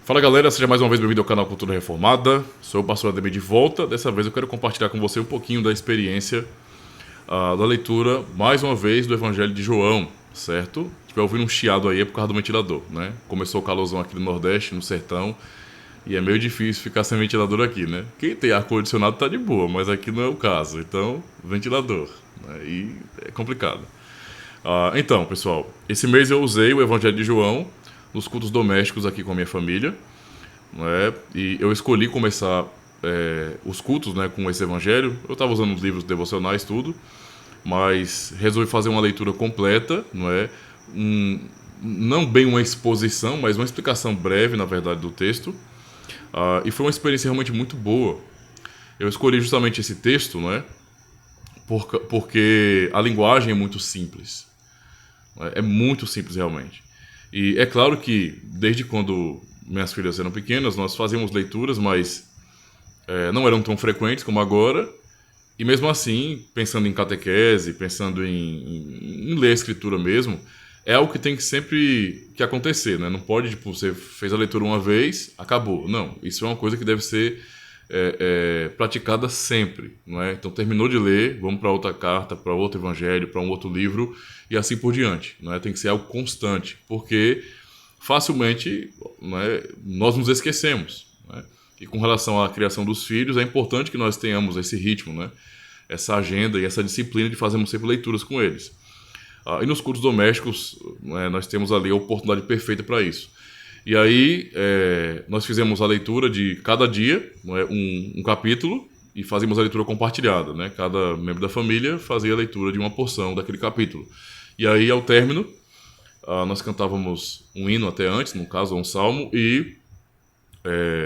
Fala galera, seja mais uma vez bem-vindo ao canal Cultura Reformada. Sou o pastor Ademir de volta. Dessa vez eu quero compartilhar com você um pouquinho da experiência da leitura, mais uma vez, do Evangelho de João, certo? Se estiver ouvindo um chiado aí é por causa do ventilador, né? Começou o calorzão aqui no Nordeste, no sertão, e é meio difícil ficar sem ventilador aqui, né? Quem tem ar-condicionado tá de boa, mas aqui não é o caso, então, ventilador, né? E é complicado. Então, pessoal, esse mês eu usei o Evangelho de João nos cultos domésticos aqui com a minha família, né? E eu escolhi começar os cultos, né, com esse Evangelho. Eu estava usando os livros devocionais, tudo, mas resolvi fazer uma leitura completa, não é? Não bem uma exposição, mas uma explicação breve, na verdade, do texto. E foi uma experiência realmente muito boa. Eu escolhi justamente esse texto, não é? Porque a linguagem é muito simples. É muito simples realmente. E é claro que desde quando minhas filhas eram pequenas, nós fazíamos leituras, mas não eram tão frequentes como agora. E mesmo assim, pensando em catequese, pensando em ler a escritura mesmo, é algo que tem que sempre que acontecer, né? Não pode, tipo, você fez a leitura uma vez, acabou. Não, isso é uma coisa que deve ser praticada sempre, não é? Então terminou de ler, vamos para outra carta, para outro evangelho, para um outro livro e assim por diante, não é? Tem que ser algo constante, porque facilmente, não é, nós nos esquecemos, não é? E com relação à criação dos filhos, é importante que nós tenhamos esse ritmo, né? Essa agenda e essa disciplina de fazermos sempre leituras com eles. E nos cultos domésticos, né, nós temos ali a oportunidade perfeita para isso. E aí, nós fizemos a leitura de cada dia, não é, um capítulo, e fazíamos a leitura compartilhada, né? Cada membro da família fazia a leitura de uma porção daquele capítulo. E aí, ao término, nós cantávamos um hino até antes, no caso, um salmo, e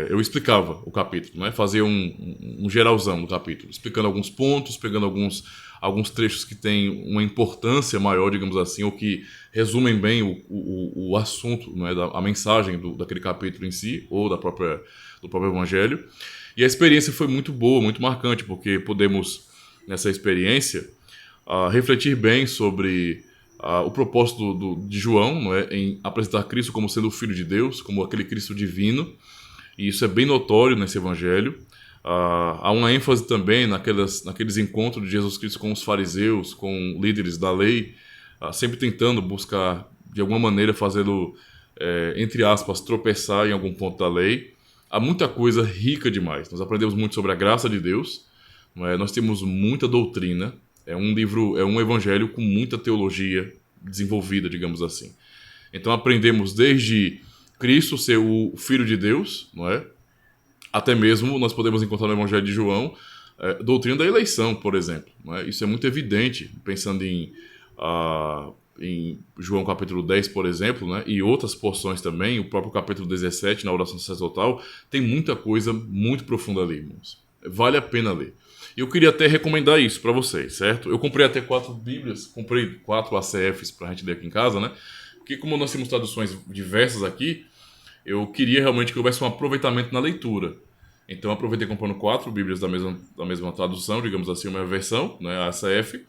eu explicava o capítulo, né? Fazia um geralzão do capítulo, explicando alguns pontos, pegando alguns trechos que têm uma importância maior, digamos assim, ou que resumem bem o assunto, né, a mensagem daquele capítulo em si, ou do próprio Evangelho. E a experiência foi muito boa, muito marcante, porque podemos, nessa experiência, refletir bem sobre o propósito de João, não é, em apresentar Cristo como sendo o Filho de Deus, como aquele Cristo divino, e isso é bem notório nesse Evangelho. Há uma ênfase também naqueles encontros de Jesus Cristo com os fariseus, com líderes da lei, sempre tentando buscar, de alguma maneira, fazê-lo, entre aspas, tropeçar em algum ponto da lei. Há muita coisa rica demais. Nós aprendemos muito sobre a graça de Deus, não é? Nós temos muita doutrina. É um evangelho com muita teologia desenvolvida, digamos assim. Então aprendemos desde Cristo ser o Filho de Deus, não é? Até mesmo nós podemos encontrar no Evangelho de João doutrina da eleição, por exemplo. Não é? Isso é muito evidente, pensando em João capítulo 10, por exemplo, né? E outras porções também, o próprio capítulo 17, na oração sacerdotal, tem muita coisa muito profunda ali, irmãos. Vale a pena ler. E eu queria até recomendar isso para vocês, certo? Eu comprei até 4 Bíblias, comprei 4 ACFs para a gente ler aqui em casa, né? Porque como nós temos traduções diversas aqui, eu queria realmente que houvesse um aproveitamento na leitura. Então eu aproveitei comprando 4 Bíblias da mesma tradução, digamos assim, uma versão, né, a ACF,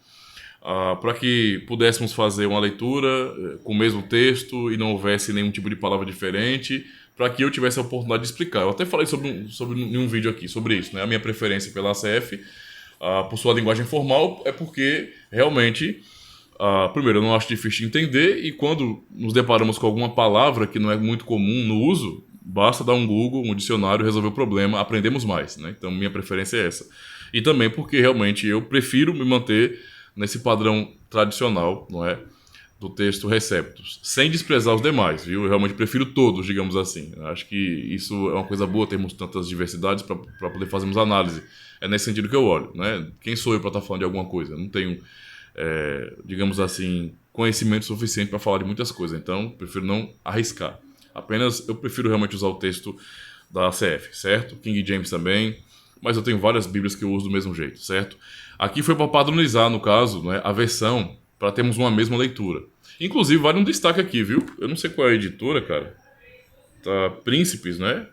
para que pudéssemos fazer uma leitura com o mesmo texto e não houvesse nenhum tipo de palavra diferente, para que eu tivesse a oportunidade de explicar. Eu até falei em um vídeo aqui sobre isso, né? A minha preferência pela ACF, por sua linguagem formal, é porque realmente, primeiro, eu não acho difícil de entender, e quando nos deparamos com alguma palavra que não é muito comum no uso, basta dar um Google, um dicionário, resolver o problema, aprendemos mais, né? Então minha preferência é essa. E também porque realmente eu prefiro me manter nesse padrão tradicional, não é? Do texto Receptus, sem desprezar os demais, viu? Eu realmente prefiro todos, digamos assim. Eu acho que isso é uma coisa boa, termos tantas diversidades para poder fazermos análise. É nesse sentido que eu olho, né? Quem sou eu para estar falando de alguma coisa? Eu não tenho, digamos assim, conhecimento suficiente para falar de muitas coisas, então prefiro não arriscar. Apenas eu prefiro realmente usar o texto da ACF, certo? King James também, mas eu tenho várias Bíblias que eu uso do mesmo jeito, certo? Aqui foi para padronizar, no caso, né, a versão, para termos uma mesma leitura. Inclusive, vale um destaque aqui, viu? Eu não sei qual é a editora, cara. Tá, Príncipes, né?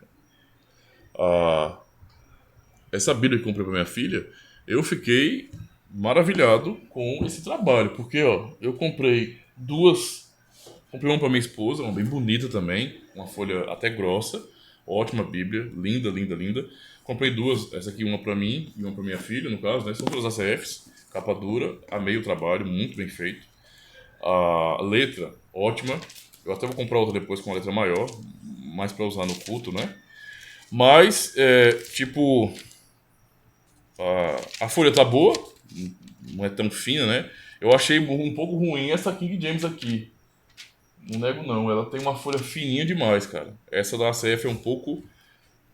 Essa Bíblia que eu comprei para minha filha, eu fiquei maravilhado com esse trabalho, porque, ó, eu comprei duas. Comprei uma para minha esposa, uma bem bonita também, uma folha até grossa. Ótima Bíblia, linda, linda, linda. Comprei duas, essa aqui uma para mim e uma para minha filha, no caso, né? São todas ACFs, capa dura, amei o trabalho, muito bem feito. A letra, ótima. Eu até vou comprar outra depois com uma letra maior, mais para usar no culto, né? Mas, tipo, a folha tá boa, não é tão fina, né? Eu achei um pouco ruim essa King James aqui. Não nego não, ela tem uma folha fininha demais, cara. Essa da ACF é um pouco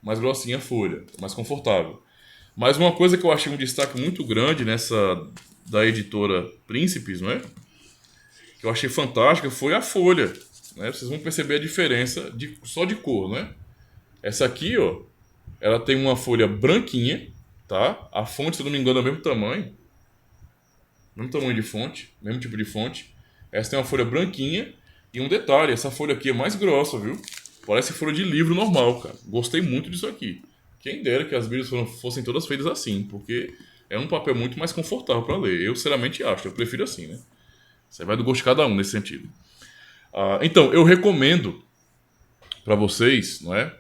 mais grossinha a folha, mais confortável. Mas uma coisa que eu achei um destaque muito grande nessa da editora Príncipes, não é? Que eu achei fantástica foi a folha, né? Vocês vão perceber a diferença só de cor, né? Essa aqui, ó, ela tem uma folha branquinha, tá? A fonte, se eu não me engano, é o mesmo tamanho de fonte, mesmo tipo de fonte. Essa tem uma folha branquinha e um detalhe, essa folha aqui é mais grossa, viu? Parece folha de livro normal, cara. Gostei muito disso aqui. Quem dera que as Bíblias fossem todas feitas assim, porque é um papel muito mais confortável para ler. Eu, sinceramente, acho. Eu prefiro assim, né? Você vai do gosto de cada um nesse sentido. Então, eu recomendo para vocês, não é?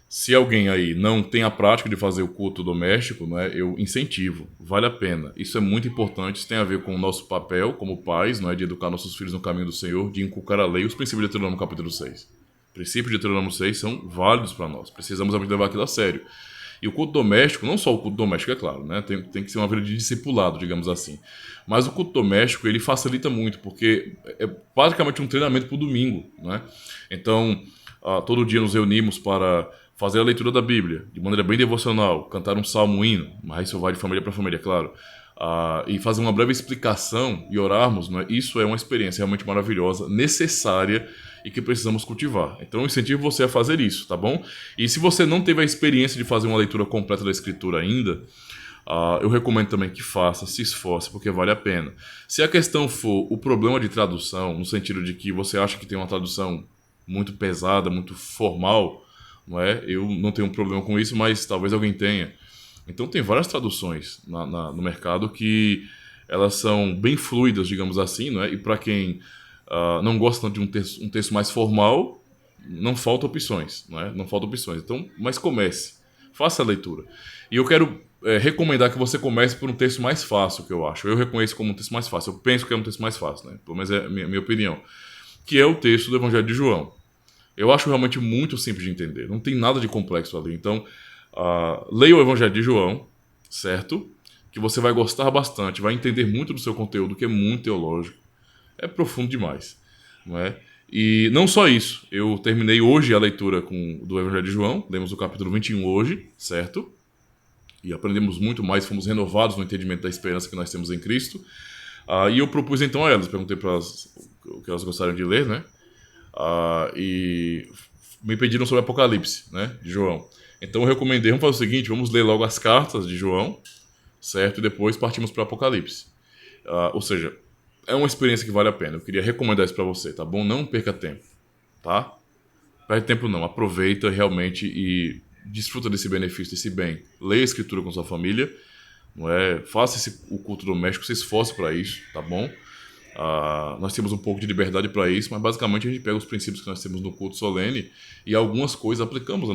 Se alguém aí não tem a prática de fazer o culto doméstico, não é? Eu incentivo, vale a pena. Isso é muito importante, isso tem a ver com o nosso papel como pais, não é? De educar nossos filhos no caminho do Senhor, de inculcar a lei e os princípios de Deuteronômio capítulo 6. Princípios de Deuteronômio 6 são válidos para nós, precisamos levar aquilo a sério. E o culto doméstico, não só o culto doméstico, é claro, né? Tem que ser uma vida de discipulado, digamos assim. Mas o culto doméstico, ele facilita muito, porque é basicamente um treinamento para o domingo, né? Então, todo dia nos reunimos para fazer a leitura da Bíblia, de maneira bem devocional, cantar um salmo, um hino, mas isso vai de família para família, é claro. E fazer uma breve explicação e orarmos, né? Isso é uma experiência realmente maravilhosa, necessária e que precisamos cultivar. Então eu incentivo você a fazer isso, tá bom? E se você não teve a experiência de fazer uma leitura completa da Escritura ainda, eu recomendo também que faça, se esforce, porque vale a pena. Se a questão for o problema de tradução, no sentido de que você acha que tem uma tradução muito pesada, muito formal, não é? Eu não tenho um problema com isso, mas talvez alguém tenha. Então tem várias traduções no mercado que elas são bem fluidas, digamos assim, não é? E para quem não gosta tanto de um texto mais formal, não falta opções, não é? Não falta opções. Então, mas comece, faça a leitura. E eu quero recomendar que você comece por um texto mais fácil, que eu acho. Eu reconheço como um texto mais fácil. Eu penso que é um texto mais fácil, né? Pelo menos é a minha opinião. Que é o texto do Evangelho de João. Eu acho realmente muito simples de entender. Não tem nada de complexo ali. Então, leia o Evangelho de João, certo? Que você vai gostar bastante, vai entender muito do seu conteúdo, que é muito teológico. É profundo demais, não é? E não só isso. Eu terminei hoje a leitura do Evangelho de João. Lemos o capítulo 21 hoje, certo? E aprendemos muito mais, fomos renovados no entendimento da esperança que nós temos em Cristo. E eu propus então a elas, perguntei para elas o que elas gostariam de ler, né? E me pediram sobre Apocalipse, né, de João. Então eu recomendei, vamos fazer o seguinte, vamos ler logo as cartas de João, certo? E depois partimos para Apocalipse. Ou seja, é uma experiência que vale a pena. Eu queria recomendar isso para você, tá bom? Não perca tempo, tá? Perde tempo não, aproveita realmente e desfruta desse benefício, desse bem. Leia a Escritura com sua família, não é? Faça o culto doméstico, se esforce para isso, tá bom? Nós temos um pouco de liberdade para isso, mas basicamente a gente pega os princípios que nós temos no culto solene e algumas coisas aplicamos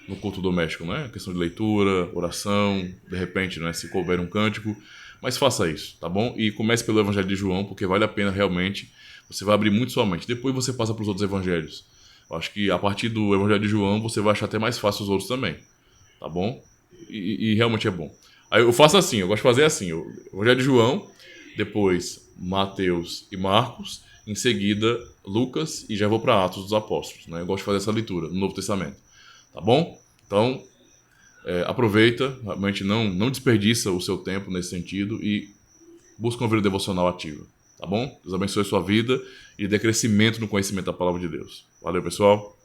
no culto doméstico, né? A questão de leitura, oração, de repente, né? Se couber um cântico, mas faça isso, tá bom? E comece pelo Evangelho de João, porque vale a pena realmente, você vai abrir muito sua mente. Depois você passa para os outros evangelhos. Eu acho que a partir do Evangelho de João você vai achar até mais fácil os outros também, tá bom? E realmente é bom. Aí eu faço assim, eu gosto de fazer assim, o Evangelho de João, depois Mateus e Marcos, em seguida Lucas e já vou para Atos dos Apóstolos, né? Eu gosto de fazer essa leitura no Novo Testamento, tá bom? Então, aproveita, realmente não desperdiça o seu tempo nesse sentido e busca uma vida devocional ativa, tá bom? Deus abençoe a sua vida e dê crescimento no conhecimento da palavra de Deus. Valeu, pessoal!